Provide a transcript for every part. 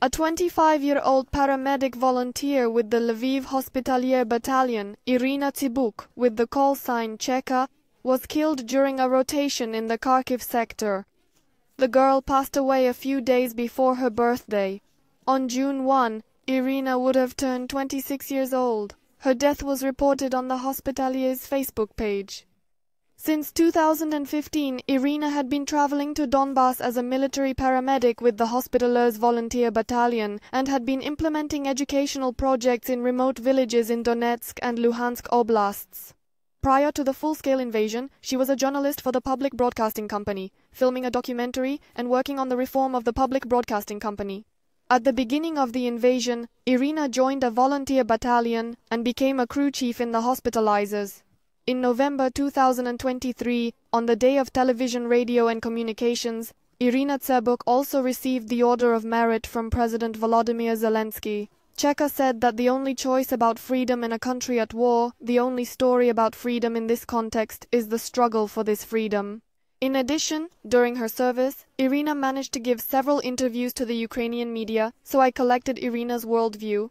A 25-year-old paramedic volunteer with the Lviv Hospitallier Battalion, Iryna Tsybukh, with the call sign Cheka, was killed during a rotation in the Kharkiv sector. The girl passed away a few days before her birthday. On June 1, Iryna would have turned 26 years old. Her death was reported on the Hospitallier's Facebook page. Since 2015, Iryna had been traveling to Donbass as a military paramedic with the Hospitallier's volunteer battalion and had been implementing educational projects in remote villages in Donetsk and Luhansk oblasts. Prior to the full-scale invasion, she was a journalist for the public broadcasting company, filming a documentary and working on the reform of the public broadcasting company. At the beginning of the invasion, Iryna joined a volunteer battalion and became a crew chief in the Hospitallers. In November 2023, on the Day of Television, Radio and Communications, Iryna Tsybukh also received the Order of Merit from President Volodymyr Zelensky. Cheka said that the only choice about freedom in a country at war, the only story about freedom in this context, is the struggle for this freedom. In addition, during her service, Iryna managed to give several interviews to the Ukrainian media, so I collected Iryna's worldview.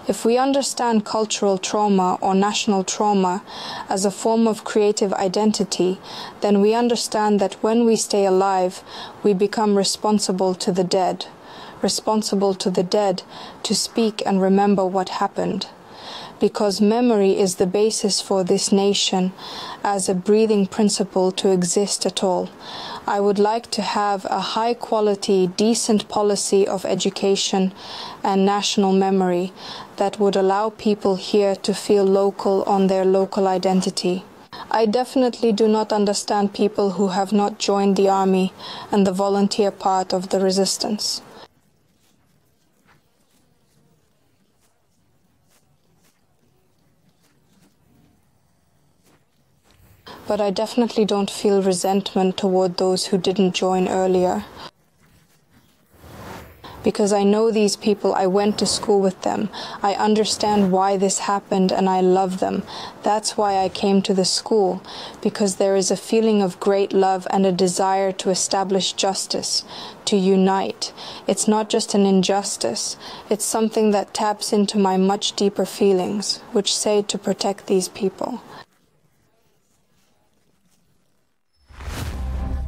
If we understand cultural trauma or national trauma as a form of creative identity, then we understand that when we stay alive, we become responsible to the dead to speak and remember what happened. Because memory is the basis for this nation as a breathing principle to exist at all. I would like to have a high-quality, decent policy of education and national memory that would allow people here to feel local on their local identity. I definitely do not understand people who have not joined the army and the volunteer part of the resistance. But I definitely don't feel resentment toward those who didn't join earlier. Because I know these people, I went to school with them. I understand why this happened and I love them. That's why I came to the school, because there is a feeling of great love and a desire to establish justice, to unite. It's not just an injustice, it's something that taps into my much deeper feelings, which say to protect these people.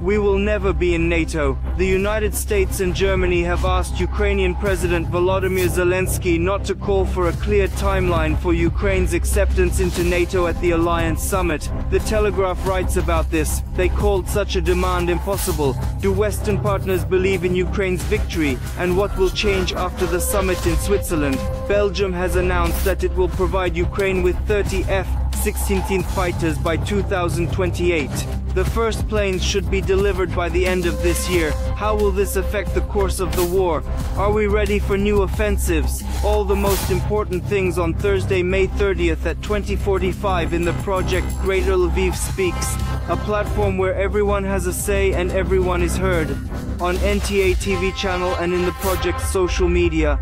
We will never be in NATO. The United States and Germany have asked Ukrainian President Volodymyr Zelensky not to call for a clear timeline for Ukraine's acceptance into NATO at the Alliance Summit. The Telegraph writes about this. They called such a demand impossible. Do Western partners believe in Ukraine's victory? And what will change after the summit in Switzerland? Belgium has announced that it will provide Ukraine with 30 F-16 fighters by 2028. The first planes should be delivered by the end of this year. How will this affect the course of the war? Are we ready for new offensives? All the most important things on Thursday, May 30th at 20:45 in the project Greater Lviv Speaks, a platform where everyone has a say and everyone is heard. On NTA TV channel and in the project's social media.